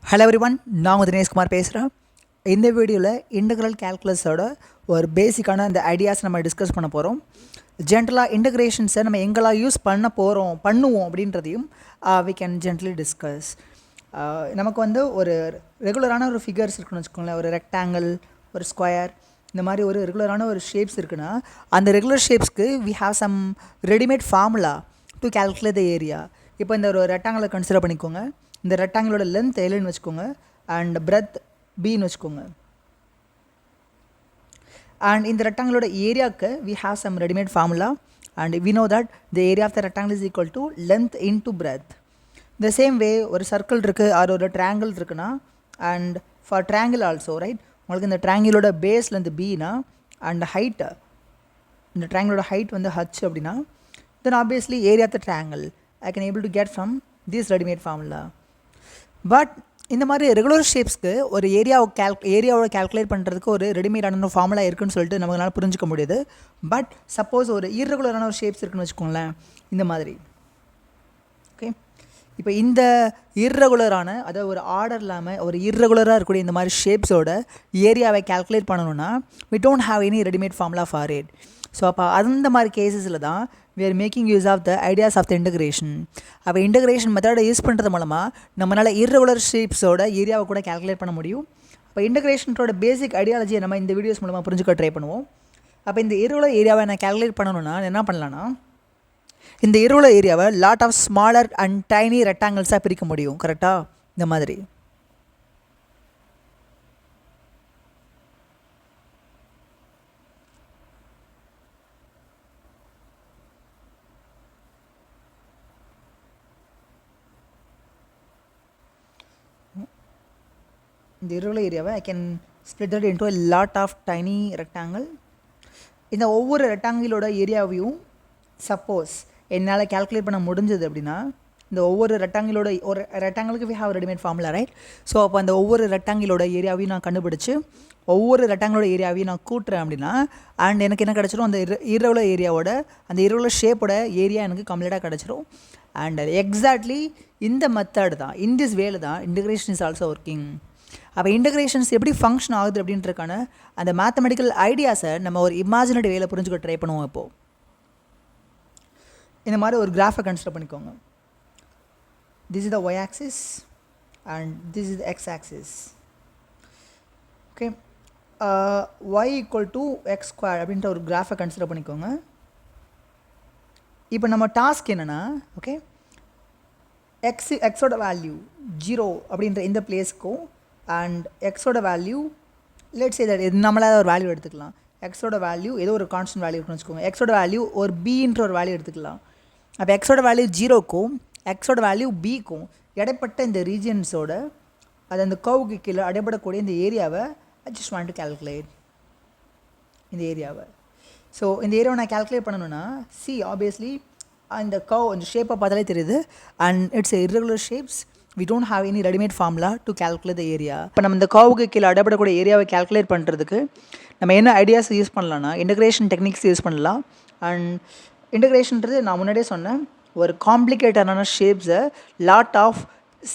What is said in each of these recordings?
Hello everyone, நான் உங்கள் தினேஷ்குமார் பேசுகிறேன். இந்த வீடியோவில் இன்டெக்ரல் கேல்குலஸோட ஒரு பேசிக்கான அந்த ஐடியாஸ் நம்ம டிஸ்கஸ் பண்ண போகிறோம். ஜென்ரலாக இன்டெக்ரேஷன்ஸை நம்ம எங்கெல்லாம் யூஸ் பண்ணுவோம் அப்படின்றதையும் வி கேன் ஜென்ரலி டிஸ்கஸ். நமக்கு வந்து ஒரு ரெகுலரான ஒரு ஃபிகர்ஸ் இருக்குன்னு வச்சுக்கோங்களேன். ஒரு ரெக்டாங்கிள், ஒரு ஸ்கொயர், இந்த மாதிரி ஒரு ரெகுலரான ஒரு ஷேப்ஸ் இருக்குன்னா அந்த ரெகுலர் ஷேப்ஸ்க்கு we have some readymade formula to calculate the area. இப்போ இந்த ஒரு ரெக்டாங்கிளை கன்சிடர் பண்ணிக்கோங்க. இந்த ரெக்டாங்கிளோட லென்த் எல்னு வச்சுக்கோங்க அண்ட் பிரெத் பின்னு வச்சுக்கோங்க. அண்ட் இந்த ரெக்டாங்கிளோட ஏரியாவுக்கு we have some readymade formula and we know that the area of the rectangle is equal to length into breadth. இந்த சேம் வே ஒரு சர்க்கிள் இருக்குது ஆர் ஒரு ட்ரையாங்கிள் இருக்குன்னா and for triangle also right, உங்களுக்கு இந்த ட்ரையாங்கிளோட பேஸ்லேருந்து பின்னா அண்ட் ஹைட்டு, இந்த ட்ரையாங்கிளோட height வந்து ஹச் அப்படின்னா then obviously area of the triangle I can able to get from this readymade formula. But இந்த மாதிரி ரெகுலர் ஷேப்ஸ்க்கு ஒரு ஏரியாவோட கேல்குலேட் பண்ணுறதுக்கு ஒரு ரெடிமேடான ஃபார்முலா இருக்குன்னு சொல்லிட்டு நம்மளால் புரிஞ்சிக்க முடியுது. பட் சப்போஸ் ஒரு இர்ரெகுலரான ஒரு ஷேப்ஸ் இருக்குன்னு வச்சுக்கோங்களேன், இந்த மாதிரி. ஓகே, இப்போ இந்த இர்ரெகுலரான, அதாவது ஒரு ஆர்டர் இல்லாமல் ஒரு இர்ரெகுலராக இருக்கக்கூடிய இந்த மாதிரி ஷேப்ஸோட ஏரியாவை கேல்குலேட் பண்ணணும்னா we don't have any ready-made formula for it. So அப்போ அந்த மாதிரி கேசஸில் தான் we are making use of the ideas of the integration. அப்போ இன்டகிரேஷன் மெத்தடை யூஸ் பண்ணுறது மூலமாக நம்மளால் இர்ரெகுலர் ஷேப்ஸோட ஏரியாவை கூட கேல்குலேட் பண்ண முடியும். அப்போ இன்டகிரேஷனோட பேசிக் ஐடியாலஜியை நம்ம இந்த வீடியோஸ் மூலமாக புரிஞ்சுக்க ட்ரை பண்ணுவோம். அப்போ இந்த இர்ரெகுலர் ஏரியாவை நான் கேல்குலேட் பண்ணணும்னா என்ன பண்ணலான்னா, இந்த இர்ரெகுலர் ஏரியாவை lot of smaller and tiny ரெக்டாங்கிள்ஸாக பிரிக்க முடியும். கரெக்டாக இந்த மாதிரி. இந்த irregular ஏரியாவை I can split that into a lot of tiny rectangle. இந்த ஒவ்வொரு ரெக்டாங்கிளோட ஏரியாவையும் சப்போஸ் என்னால் கேல்குலேட் பண்ண முடிஞ்சது அப்படின்னா, இந்த ஒவ்வொரு ரெக்டாங்கிளோட ஒரு ரெக்டாங்கிளுக்கு we have readymade formula right. So அப்போ அந்த ஒவ்வொரு ரெக்டாங்கிளோட ஏரியாவையும் நான் கண்டுபிடிச்சி ஒவ்வொரு ரெக்டாங்கிளோட ஏரியாவையும் நான் கூட்டுறேன் அப்படின்னா அண்ட் எனக்கு என்ன கிடச்சிரும், அந்த irregular ஏரியாவோட அந்த irregular ஷேப்போட ஏரியா எனக்கு கம்ப்ளீட்டாக கிடச்சிரும். அண்ட் எக்ஸாக்ட்லி இந்த மெத்தட் தான், இன் திஸ் வேல தான் இன்டகிரேஷன் இஸ் ஆல்சோ ஒர்க்கிங். அப்போ இன்டகிரேஷன்ஸ் எப்படி ஃபங்க்ஷன் ஆகுது அப்படின்றக்கான அந்த மேத்தமெட்டிக்கல் ஐடியாஸை நம்ம ஒரு இமேஜினரி வேலை புரிஞ்சுக்க ட்ரை பண்ணுவோம். இப்போது இந்த மாதிரி ஒரு கிராஃபை கன்சிடர் பண்ணிக்கோங்க. This is the y axis and this is the x axis. Okay, y equal to x square அப்படின்ற ஒரு கிராஃபை கன்சிடர் பண்ணிக்கோங்க. இப்போ நம்ம டாஸ்க் என்னென்னா, ஓகே, எக்ஸோட வேல்யூ 0 அப்படின்ற இந்த பிளேஸ்க்கும் அண்ட் எக்ஸோட வேல்யூ லெட்ஸ் சே தட் இது நம்மளாக ஒரு வேல்யூ எடுத்துக்கலாம். எக்ஸோட வேல்யூ ஏதோ ஒரு கான்ஸ்டன்ட் வேல்யூ இருக்குன்னு வச்சுக்கோங்க. எக்ஸோட வேல்யூ ஒரு பின்ற ஒரு வேல்யூ எடுத்துக்கலாம். அப்போ எக்ஸோட வேல்யூ 0க்கும் எக்ஸோட வேல்யூ பிக்கும் இடைப்பட்ட இந்த ரீஜியன்ஸோட அது அந்த கர்வுக்கு கீழே அடைபடக்கூடிய இந்த ஏரியாவை I just want to calculate இந்த ஏரியாவை. ஸோ இந்த ஏரியாவை நான் கேல்குலேட் பண்ணணும்னா ஆப்வியஸ்லி இந்த கர்வ் இந்த ஷேப்பை பார்த்தாலே தெரியுது and it's irregular shapes. we don't have any ready-made formula to calculate the area. இப்போ நம்ம இந்த கர்வுக்கு கீழே அடைபடக்கூடிய ஏரியாவை கேல்குலேட் பண்ணுறதுக்கு நம்ம என்ன ஐடியாஸ் யூஸ் பண்ணலாம்னா இன்டகிரேஷன் டெக்னிக்ஸ் யூஸ் பண்ணலாம். அண்ட் இன்டகிரேஷன்றது நான் முன்னாடியே சொன்னேன், ஒரு காம்ப்ளிகேட்டடான ஷேப்ஸை லாட் ஆஃப்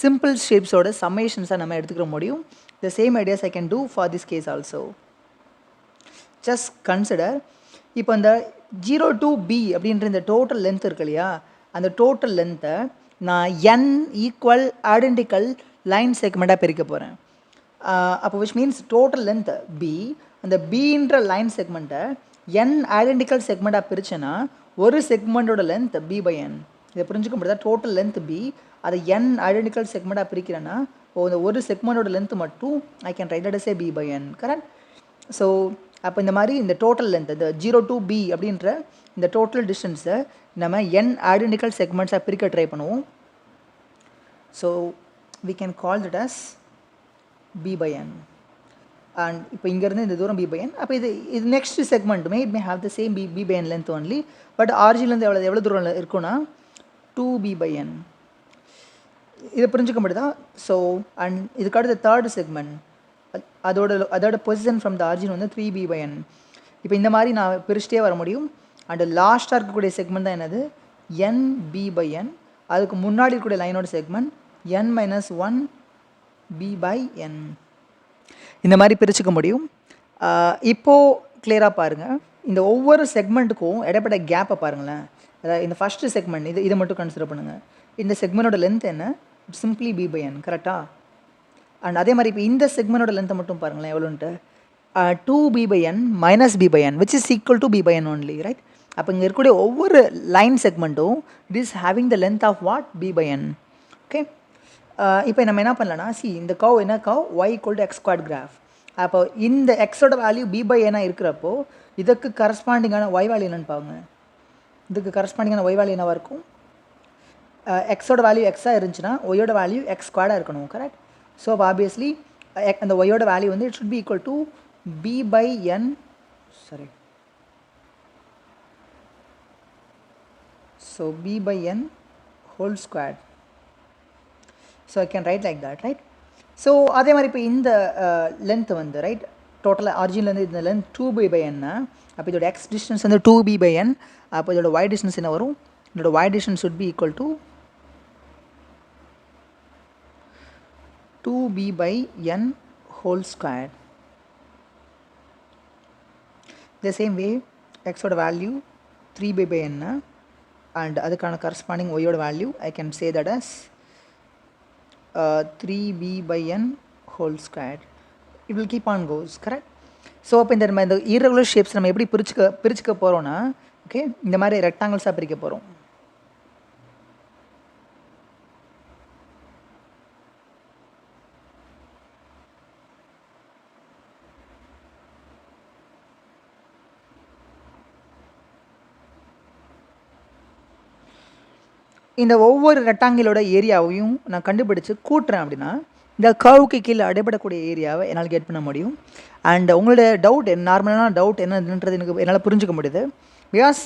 சிம்பிள் ஷேப்ஸோட சம்மேஷன்ஸை நம்ம எடுத்துக்கிற முடியும். The same ideas I can do for this case also. Just consider, இப்போ இந்த 0 to b அப்படின்ற இந்த டோட்டல் லென்த் இருக்கு இல்லையா, அந்த டோட்டல் லென்த்தை நான் n ஈக்குவல் ஐடென்டிக்கல் லைன் செக்மெண்ட்டாக பிரிக்க போகிறேன். அப்போ which means total length b, அந்த bன்ற லைன் செக்மெண்ட்டை n ஐடென்டிக்கல் செக்மெண்ட்டாக பிரிச்சேன்னா ஒரு செக்மெண்ட்டோட லென்த் b/n. இதை புரிஞ்சுக்க முடியாதா? டோட்டல் லென்த் b, அதை n ஐடென்டிக்கல் செக்மெண்ட்டாக பிரிக்கிறேன்னா இந்த ஒரு செக்மெண்ட்டோட லென்த் மட்டும் I can write at say b/n. Correct? So அப்போ இந்த மாதிரி இந்த டோட்டல் லென்த் இந்த 0 to b அப்படின்ற இந்த டோட்டல் டிஸ்டன்ஸை நம்ம n ஐடென்டிக்கல் செக்மெண்ட்ஸாக பிரிக்க ட்ரை பண்ணுவோம். So we can call that as b/n. And இப்போ இங்கேருந்து இந்த தூரம் b/n. அப்போ இது நெக்ஸ்ட் செக்மெண்ட்டுமே it may have the same b/n length only. But ஆரிஜின்லேருந்து எவ்வளோ தூரம் இருக்குன்னா 2b/n. இதை புரிஞ்சுக்க முடியுதா? ஸோ அண்ட் இதுக்கு அடுத்த தேர்ட் செக்மெண்ட் அதோட பொசிஷன் ஃப்ரம் த ஆரிஜின் வந்து 3b/n. இப்போ இந்த மாதிரி நான் பிரிச்சுட்டே வர முடியும். அண்ட் லாஸ்ட்டாக இருக்கக்கூடிய செக்மெண்ட் தான் என்னது, nb/n. அதுக்கு முன்னாடி இருக்கக்கூடிய லைனோட segment n - 1 b by n. இந்த மாதிரி பிரிச்சுக்க முடியும். இப்போது கிளியராக பாருங்கள், இந்த ஒவ்வொரு செக்மெண்ட்டுக்கும் இடைப்பட்ட கேப்பை பாருங்களேன். அதாவது இந்த ஃபஸ்ட்டு செக்மெண்ட் இதை மட்டும் கன்சிடர் பண்ணுங்கள். இந்த செக்மெண்டோட லென்த் என்ன? சிம்பிளி b by n, கரெக்டாக? அண்ட் அதே மாதிரி இப்போ இந்த செக்மெண்டோட லென்த்தை மட்டும் பாருங்களேன் எவ்வளோன்ட்டு. 2b by n minus b by n which is equal to b by n only, right? அப்போ இங்கே இருக்கக்கூடிய ஒவ்வொரு லைன் செக்மெண்ட்டும் it is having the length of what? b by n. Okay, இப்போ நம்ம என்ன பண்ணலாம்னா, இந்த கர்வ் என்ன curve? y equal to x squared graph. அப்போ இந்த எக்ஸோட வேல்யூ b by n இருக்கிறப்போ இதுக்கு கரஸ்பாண்டிங்கான y வேல்யூ என்னென்னு பாருங்க. இதுக்கு கரஸ்பாண்டிங்கான y வேல்யூ என்னவாக இருக்கும்? எக்ஸோட வேல்யூ எக்ஸாக இருந்துச்சுன்னா ஒய்யோட வேல்யூ எக்ஸ் ஸ்கொயர்டாக இருக்கணும், கரெக்ட்? ஸோ அப்போ ஆப்வியஸ்லி அந்த ஒய்யோட வேல்யூ வந்து it should be equal to b by n, sorry, so b by n whole squared. So I can write like that, right? So அதே மாதிரி இப்போ இந்த லென்த் வந்து ரைட் டோட்டலாக ஆரிஜின்லேருந்து இந்த லென்த் 2b by n. அப்போ இதோட எக்ஸ் டிஸ்டன்ஸ் வந்து 2b by n. அப்போ இதோட y டிஸ்டன்ஸ் என்ன வரும்? இதோட y distance should be equal to 2b by n whole squared. The same way x ஓட value 3b by n and அதுக்கான கரஸ்பாண்டிங் y ஓட value I can say that as 3b by n whole squared. It will keep on goes, correct? So அப்போ இந்த நம்ம இந்த irregular shapes நம்ம எப்படி பிரிச்சுக்க போகிறோன்னா, ஓகே, இந்த மாதிரி ரெக்டாங்கிள்ஸாக பிரிக்க போகிறோம். இந்த ஒவ்வொரு ரெக்டாங்கிளோட ஏரியாவையும் நான் கண்டுபிடிச்சு கூட்டுறேன் அப்படின்னா இந்த கர்வுக்கு கீழே அடைபடக்கூடிய ஏரியாவை என்னால் கெட் பண்ண முடியும். அண்ட் உங்களோட டவுட் நார்மலான டவுட் என்னன்றது எனக்கு என்னால் புரிஞ்சுக்க முடியுது. பிகாஸ்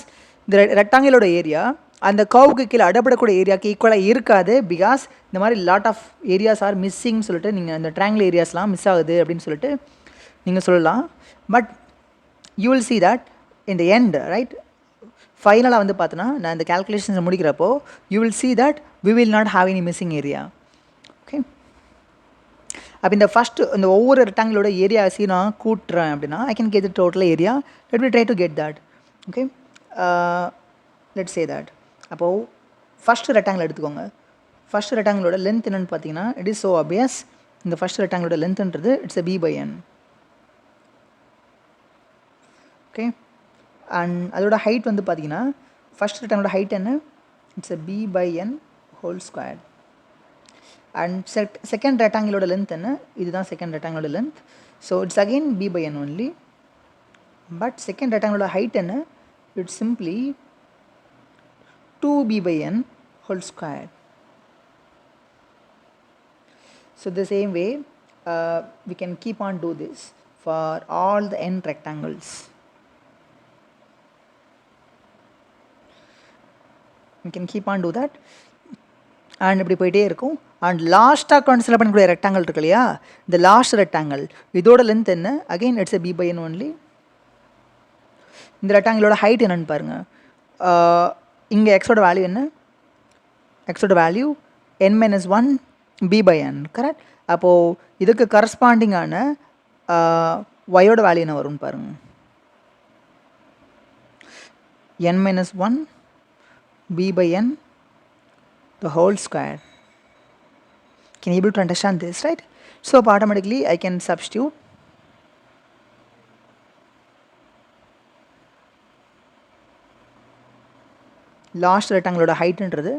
இந்த ரெக்டாங்கிளோட ஏரியா அந்த கர்வுக்கு கீழே அடைபடக்கூடிய ஏரியாவுக்கு ஈக்குவலாக இருக்காது. பிகாஸ் இந்த மாதிரி லாட் ஆஃப் ஏரியாஸ் ஆர் மிஸ்ஸிங்னு சொல்லிட்டு நீங்கள் அந்த ட்ரையாங்கிள் ஏரியாஸ்லாம் மிஸ் ஆகுது அப்படின்னு சொல்லிட்டு நீங்கள் சொல்லலாம். But you will see that in the end, right? ஃபைனலாக வந்து பார்த்தோன்னா நான் இந்த கேல்குலேஷன்ஸை முடிக்கிறப்போ you will see that we will not have any missing area. Okay, அப்போ இந்த ஃபஸ்ட்டு இந்த ஒவ்வொரு ரெக்டாங்கிளோட ஏரியாஸையும் நான் கூட்டுறேன் அப்படின்னா I can get the total area. Let me try to get that. Okay, let's say that. அப்போது ஃபஸ்ட்டு ரெக்டாங்கிள் எடுத்துக்கோங்க. First ரெக்டாங்கிளோட length என்னென்னு பார்த்தீங்கன்னா இட் இஸ் ஸோ ஆப்வியஸ். இந்த ஃபஸ்ட் ரெக்டாங்கிளோட லென்த்ன்றது it's a b by n. Okay, and அதோட height வந்து பார்த்தீங்கன்னா ஃபஸ்ட் ரெக்டாங்கிளோட ஹைட் என்ன? It's a b by n whole squared. And second ரெக்டாங்கிளோட லென்த் என்ன? இதுதான் செகண்ட் ரெக்டாங்கிளோட length. So it's again b by n only. But second ரெக்டாங்கிளோட ஹைட் என்ன? It's simply 2b by n whole squared. So the same way we can keep on do this for all the n rectangles. We can keep on do that. And இப்படி போயிட்டே இருக்கும். And லாஸ்ட்டாக consider பண்ணக்கூடிய rectangle இருக்கு இல்லையா, இந்த last rectangle இதோட length என்ன? Again it's a b by n only. இந்த ரெக்டாங்கிளோட ஹைட் என்னன்னு பாருங்கள். இங்கே எக்ஸோட வேல்யூ என்ன? எக்ஸோட value n minus 1 b by n, correct? அப்போது இதுக்கு கரஸ்பாண்டிங்கான ஒயோட வேல்யூ என்ன வரும்னு பாருங்கள். n minus 1 b by n the whole square. Can you able to understand this, right? So automatically I can substitute last ரெக்டாங்கிளோட ஹைட்ன்றது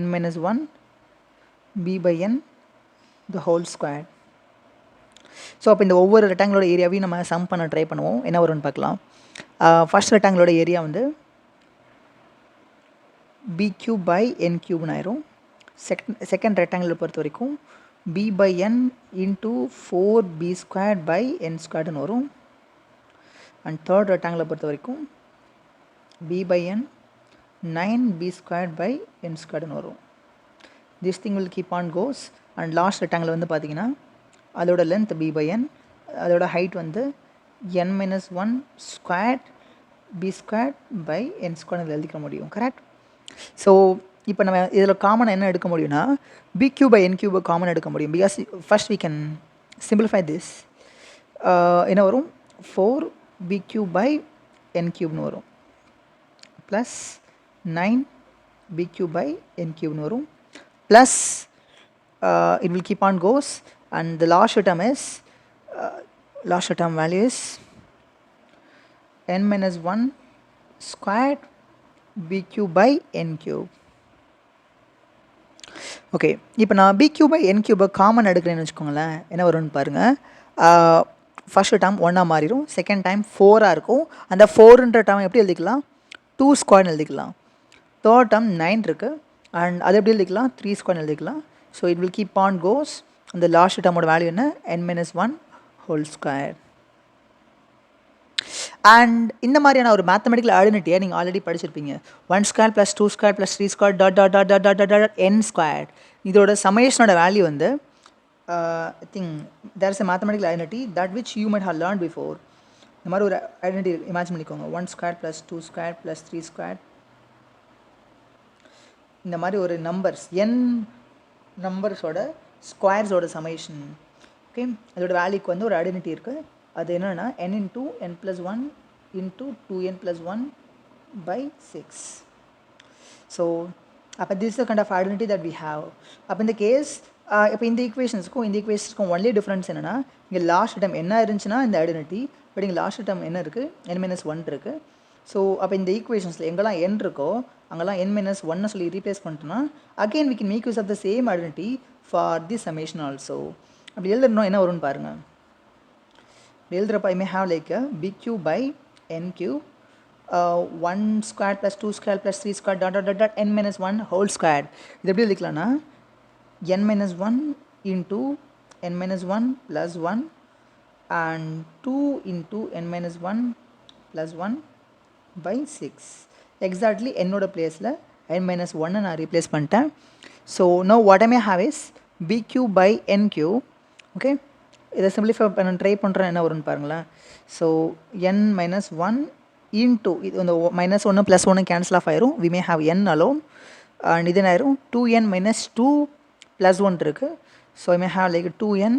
n minus 1 b by n the whole square. So அப்போ இந்த ஒவ்வொரு ரெக்டாங்கிளோட ஏரியாவையும் நம்ம some பண்ண try பண்ணுவோம். என்ன வரும்னு பார்க்கலாம். ஃபர்ஸ்ட் ரெக்டாங்கிளோட ஏரியா வந்து b cube by n cube ஆயிரும். செகண்ட் ரெக்டாங்கிளை பொறுத்த வரைக்கும் b by n into 4b squared by n squaredனு வரும். அண்ட் தேர்ட் ரெக்டாங்கிளை பொறுத்த வரைக்கும் b by n 9b squared by n squaredனு வரும். This thing will keep on goes. And last rectangle வந்து பார்த்தீங்கன்னா அதோட லென்த் b by n, அதோட ஹைட் வந்து n minus 1 squared b squared by n squared எழுதிக்க முடியும், கரெக்ட்? ஸோ இப்போ நம்ம இதில் காமன் என்ன எடுக்க முடியும்னா BQ by N cube common எடுக்க முடியும். Because first we can simplify this. என்ன வரும் 4BQ by N cube வரும் plus 9BQ by N cube வரும் plus it will keep on goes and the last term is last term value is n minus 1 squared BQ by N cube. Okay, இப்போ நான் BQ by N cube common எடுக்கிறேன்னு வச்சுக்கோங்களேன், என்ன வரும்னு பாருங்கள். First term 1 மாறிடும், second time 4 இருக்கும். அந்த 4ன்ற டேர்ம் எப்படி எழுதிக்கலாம் 2 ஸ்கொயர்னு எழுதிக்கலாம். தேர்ட் டேர்ம் 9 இருக்குது அண்ட் அது எப்படி எழுதிக்கலாம் 3 ஸ்கொயர்னு எழுதிக்கலாம். So it will keep on goes. அந்த லாஸ்ட் டேர்மோட வேல்யூ என்ன n minus 1 whole square. And இந்த மாதிரியான ஒரு மேத்தமெட்டிக்கல் ஐடென்டிட்டியை நீங்கள் ஆல்ரெடி படிச்சிருப்பீங்க. 1 square plus 2 square plus 3 square dot dot dot dot dot dot n square. இதோட சமேஷனோட வேல்யூ வந்து I think there is a mathematical identity that which you might have learn before. இந்த மாதிரி ஒரு ஐடென்டிட்டி இமேஜின் பண்ணிக்கோங்க. 1 square plus 2 square plus 3 square. இந்த மாதிரி ஒரு நம்பர்ஸ் n நம்பர்ஸோட ஸ்கொயர்ஸோட சமேஷன். ஓகே, அதோட வேல்யூக்கு வந்து ஒரு ஐடென்டிட்டி இருக்குது. அது என்னென்னா n into n plus 1 into 2n plus 1 by 6. So அப்போ this the kind of identity that we have. அப்போ இந்த கேஸ் இப்போ இந்த ஈக்குவேஷன்ஸ்க்கும் ஒன்லி டிஃப்ரென்ஸ் என்னென்னா இங்கே லாஸ்ட் டைம் என்ன இருந்துச்சுன்னா இந்த ஐடென்டிட்டி, பட் இங்கே லாஸ்ட் டைம் என்ன இருக்குது n minus 1 இருக்குது. ஸோ அப்போ இந்த ஈக்குவேஷன்ஸில் எங்கெல்லாம் n இருக்கோ அங்கெல்லாம் n minus 1 சொல்லி ரீப்ளேஸ் பண்ணிட்டோன்னா again we can make use of the same identity for the summation also. அப்படி எழுதணும் என்ன வரும்னு பாருங்கள். எழுதுறப்ப I may have like a BQ by N cube 1 squared plus 2 squared plus 3 squared dot dot dot dot n minus 1 whole squared. இது எப்படி எழுதிக்கலாம்னா n minus 1 into n minus 1 plus 1 and 2 into n minus 1 plus 1 by 6. Exactly என்னோட பிளேஸில் n minus 1 நான் replace பண்ணிட்டேன். So now what I may have is BQ by N cube. Okay, இதை simplify பண்ண try பண்ணுறேன், என்ன வரும்னு பாருங்களேன். ஸோ n minus 1 into இது இந்த மைனஸ் 1 ப்ளஸ் 1 கேன்சல் ஆஃப் ஆயிரும். We may have n alone and இது என்ன ஆயிரும் 2n minus 2 ப்ளஸ் 1 இருக்குது. So I may have like 2n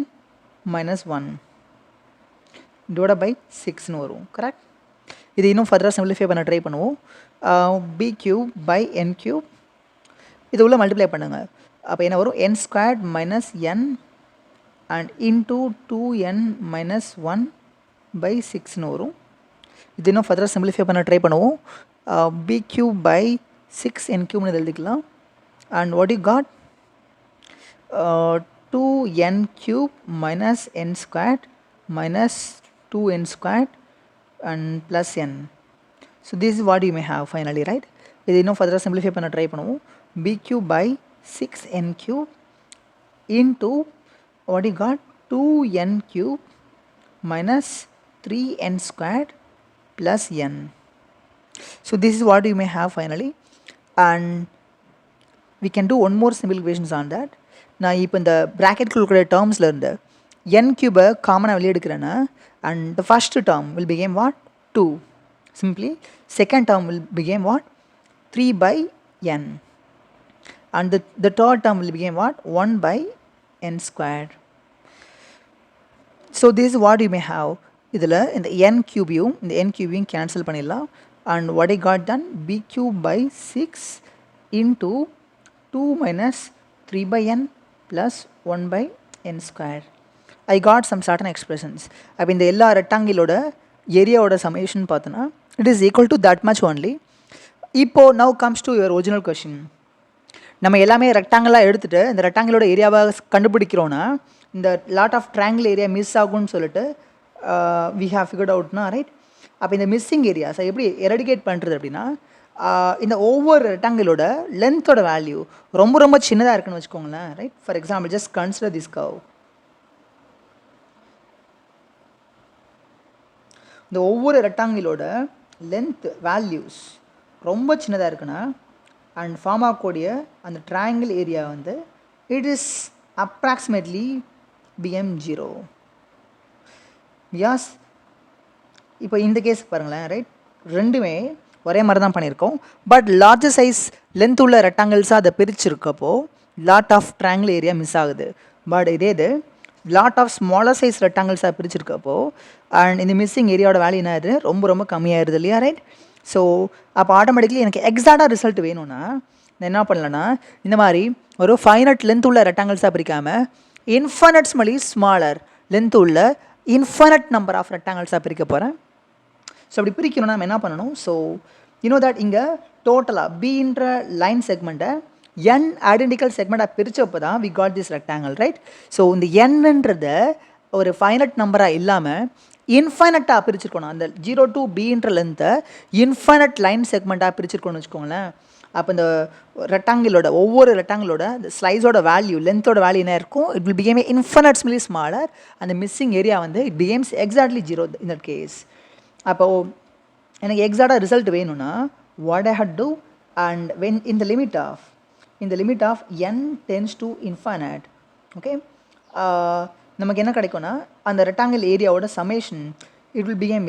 minus 1 divide by 6ன்னு வரும். கரெக்ட். இது இன்னும் ஃபர்தராக சிம்பிளிஃபை பண்ண ட்ரை பண்ணுவோம். BQ by N cube இது உள்ள மல்டிப்ளை பண்ணுங்கள். அப்போ என்ன வரும் n squared minus n and into 2n minus 1 by 6ன்னு வரும். இது இன்னும் ஃபர்தராக சிம்பிளிஃபை பண்ண ட்ரை பண்ணுவோம். BQ by 6n cube எழுதிக்கலாம். and what you got 2n cube minus n squared minus 2n squared and plus n. so this is what you may have finally, right? இது இன்னும் ஃபர்தராக சிம்பிளிஃபை பண்ண try பண்ணுவோம். BQ by 6n cube into what you got 2n cube minus 3n squared plus n. so this is what you may have finally, and we can do one more simplifications on that. நான் இப்போ இந்த ப்ராக்கெட்குள்ள இருக்கிற டேர்ம்ஸில் இருந்து n cube காமனாக வெளியே எடுக்கிறேன்னா and the first term will become what 2 simply, second term will become what 3 by n and the third term will become what 1 by n squared. so this is what you may have. இதில் இந்த n cube-யும் இந்த n cube-யும் cancel பண்ணிடலாம். and what I got done BQ by 6 into 2 minus 3 by n plus 1 by n squared. I got some certain expressions. அப்போ இந்த எல்லா ரெக்டாங்கிளோட ஏரியாவோட summation பார்த்தோன்னா it is equal to that much only. இப்போ now comes to your original question. நம்ம எல்லாமே ரெக்டாங்கிளாக எடுத்துகிட்டு இந்த ரெக்டாங்கிளோட ஏரியாவை கண்டுபிடிக்கிறோன்னா இந்த lot of triangle area miss ஆகும்னு சொல்லிட்டு we have figured outனா ரைட். அப்போ இந்த மிஸ்ஸிங் ஏரியாஸை எப்படி எரடிகேட் பண்ணுறது அப்படின்னா இந்த ஒவ்வொரு ரெக்டாங்கிளோட லென்த்தோட வேல்யூ ரொம்ப ரொம்ப சின்னதாக இருக்குன்னு வச்சுக்கோங்களேன், right. For example just consider this curve. இந்த ஒவ்வொரு ரெக்டாங்கிளோட லென்த் வேல்யூஸ் ரொம்ப சின்னதாக இருக்குன்னா அண்ட் ஃபார்ம் ஆகக்கூடிய அந்த ட்ரையாங்கிள் ஏரியா வந்து இட் இஸ் அப்ராக்சிமேட்லி BM0. யாஸ் இப்போ இந்த கேஸ் பாருங்களேன், ரைட். ரெண்டுமே ஒரே மாதிரி தான் பண்ணியிருக்கோம். பட் லார்ஜர் சைஸ் லென்த் உள்ள ரெக்டாங்கிள்ஸாக அதை பிரிச்சிருக்கப்போ lot of triangle area miss ஆகுது. பட் இது லாட் ஆஃப் ஸ்மாலர் சைஸ் ரெக்டாங்கிள்ஸாக பிரிச்சிருக்கப்போ அண்ட் இந்த மிஸ்ஸிங் ஏரியாவோட வேல்யூ என்ன ஆகுது, ரொம்ப ரொம்ப கம்மியாயிருது இல்லையா, ரைட்? ஸோ அப்போ ஆட்டோமேட்டிக்லி எனக்கு எக்ஸாக்டாக ரிசல்ட் வேணும்னா நான் என்ன பண்ணலன்னா இந்த மாதிரி ஒரு ஃபைனட் லென்த் உள்ள ரெக்டாங்கிள்ஸாக பிரிக்காமல் இன்ஃபைனட்ஸ்மலி ஸ்மாலர் லென்த் உள்ள இன்ஃபைனட் நம்பர் ஆஃப் ரெக்டாங்கிள்ஸாக பிரிக்க போகிறேன். ஸோ அப்படி பிரிக்கணும்னா நம்ம என்ன பண்ணணும், ஸோ யூனோ தட் இங்கே டோட்டலாக பின்ற லைன் செக்மெண்ட்டை என் ஐடென்டிக்கல் செக்மெண்ட்டாக பிரித்தப்போ தான் we got this rectangle, right? So இந்த என்னன்றத ஒரு ஃபைனட் நம்பராக இல்லாமல் இன்ஃபைனட்டாக பிரிச்சிருக்கணும். அந்த 0 to bன்ற லென்த்தை இன்ஃபைனட் லைன் செக்மெண்ட்டாக பிரிச்சிருக்கணும்னு வச்சுக்கோங்களேன். அப்போ இந்த ரெக்டாங்கிளோட ஒவ்வொரு ரெக்டாங்கிளோட இந்த ஸ்லைஸோட வேல்யூ லென்த்தோட வேல்யூ என்ன இருக்கும், it will become infinitesimally smaller. அந்த மிஸ்ஸிங் ஏரியா வந்து it becomes exactly 0 in that case. அப்போது எனக்கு எக்ஸாக்டாக ரிசல்ட் வேணும்னா what I had to and when in the limit of n tends to infinite, okay, நமக்கு என்ன கிடைக்கும்னா அந்த ரெக்டாங்கிள் ஏரியாவோட summation it will become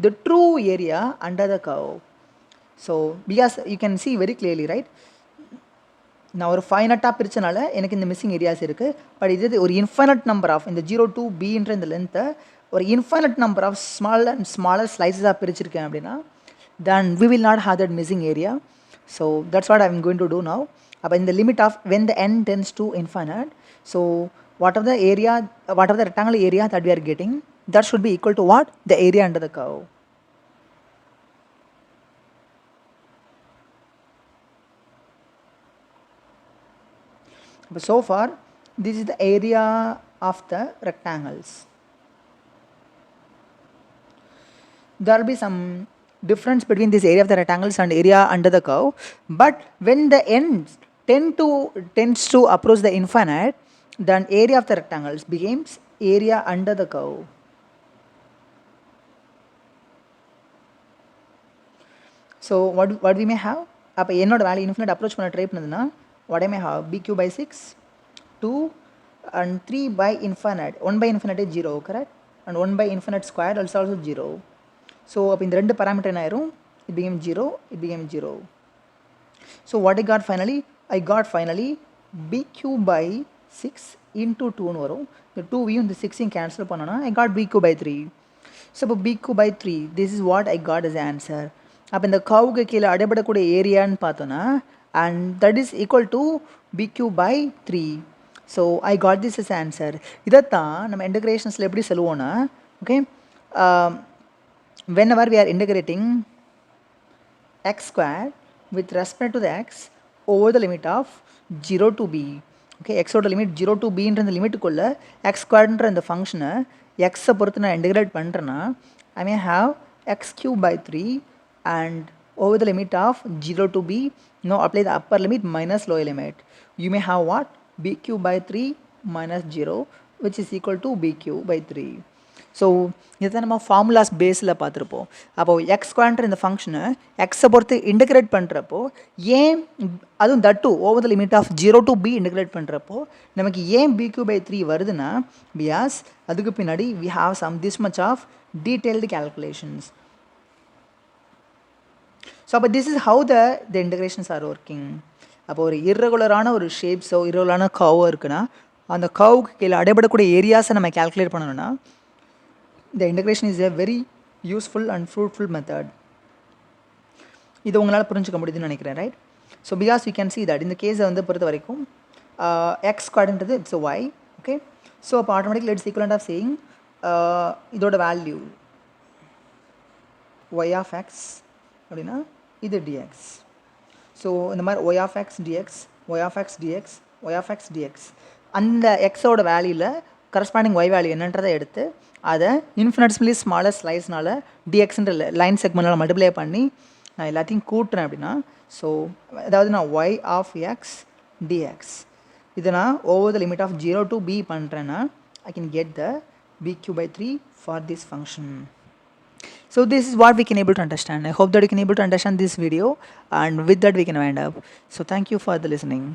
the true area under the curve. So because you can see very clearly, right? நான் ஒரு ஃபைனட்டாக பிரித்தனால எனக்கு இந்த missing areas இருக்குது. பட் இது ஒரு இன்ஃபைனட் நம்பர் ஆஃப் இந்த 0 to bன்ற இந்த லென்த்தை ஒரு இன்ஃபைனட் நம்பர் ஆஃப் ஸ்மாலர் ஸ்லைஸஸாக பிரிச்சிருக்கேன் அப்படின்னா then we will not have that missing area. So that's what I'm going to do now. அப்போ இந்த limit of when the n tends to infinite, so whatever the rectangular area that we are getting, that should be equal to what? The area under the curve. So far this is the area of the rectangles. There will be some difference between this area of the rectangles and area under the curve, but when the ends tends to approach the infinite, then area of the rectangles becomes area under the curve. So what we may have, அப்போ என்னோட value infinite approach பண்ண try பண்ணதுன்னா what I may have, bq by 6 2 and 3 by infinite. 1 by infinite is 0, correct? And 1 by infinite squared is also 0. So அப்போ இந்த ரெண்டு parameter என்ன ஆயிரும், it became 0. So what I got finally, bq by 6 into 2 னு வரும். இந்த 2வையும் இந்த 6ஐயும் cancel பண்ணோன்னா I got bq by 3. So இப்போ bq by 3, this is what I got as an answer. அப்போ இந்த கவுக்கு கீழே அடைபடக்கூடிய ஏரியான்னு பார்த்தோன்னா and that is equal to bq by 3. So I got this as answer. இதைத்தான் நம்ம இன்டகிரேஷன்ஸில் எப்படி சொல்லுவோன்னா, okay, whenever we are integrating x squared with respect to the x over the limit of 0 to b, okay, x ஓட limit 0 to bன்ற இந்த லிமிட்டுக்குள்ள x squaredன்ற இந்த ஃபங்க்ஷனை x பொறுத்து நான் integrate பண்ணுறேன்னா I may have x cube by 3 and over the limit of 0 to b, now apply the upper limit minus lower limit. You may have what? bq by 3 minus 0 which is equal to bq by 3. So இதை நம்ம formulas பேஸில் பார்த்துருப்போம். அப்போது X ஸ்கொயர்ன்ற இந்த ஃபங்க்ஷனை எக்ஸை பொறுத்து integrate பண்ணுறப்போ ஏன் அதுவும் தட்டு over the limit of 0 to b integrate பண்ணுறப்போ நமக்கு ஏன் bq by 3 வருதுன்னா பிகாஸ் அதுக்கு பின்னாடி we have some this much of detailed calculations. So அப்போ this is how the integrations are working. அப்போ ஒரு இர்ரெகுலரான ஒரு ஷேப்ஸோ இர்ரெகுலரான கர்வோ இருக்குன்னா அந்த கர்வுக்கு கீழே அடைபடக்கூடிய ஏரியாஸை நம்ம கேல்குலேட் பண்ணணும்னா the integration is a very useful and fruitful method. இது உங்களால் புரிஞ்சுக்க முடியுதுன்னு நினைக்கிறேன், right? So because you can see that இந்த கேஸை வந்து பொறுத்த வரைக்கும் எக்ஸ் ஸ்கொயர்ன்றது இட்ஸ் ஒய், ஓகே. ஸோ அப்போ automatically it's equivalent of saying இதோட வேல்யூ ஒய் ஆஃப் எக்ஸ் அப்படின்னா இது டிஎக்ஸ். ஸோ இந்த மாதிரி y of x dx, y of x dx, y of x dx, அந்த எக்ஸோட வேல்யூவில் கரஸ்பாண்டிங் ஒய் வேல்யூ என்னன்றதை எடுத்து அதை இன்ஃபினிட்ஸ்லி ஸ்மாலர் ஸ்லைஸ்னால் டிஎக்ஸ்ன்ற லைன் செக்மெண்ட்டில் மல்டிப்ளை பண்ணி நான் எல்லாத்தையும் கூட்டுறேன் அப்படின்னா, ஸோ அதாவது நான் ஒய் ஆஃப் எக்ஸ் டிஎக்ஸ் இதை நான் over the limit of 0 to b பண்ணுறேன்னா I can get the bq by 3 for this function. So this is what we can able to understand. I hope that you can able to understand this video, and with that we can wind up. So thank you for the listening.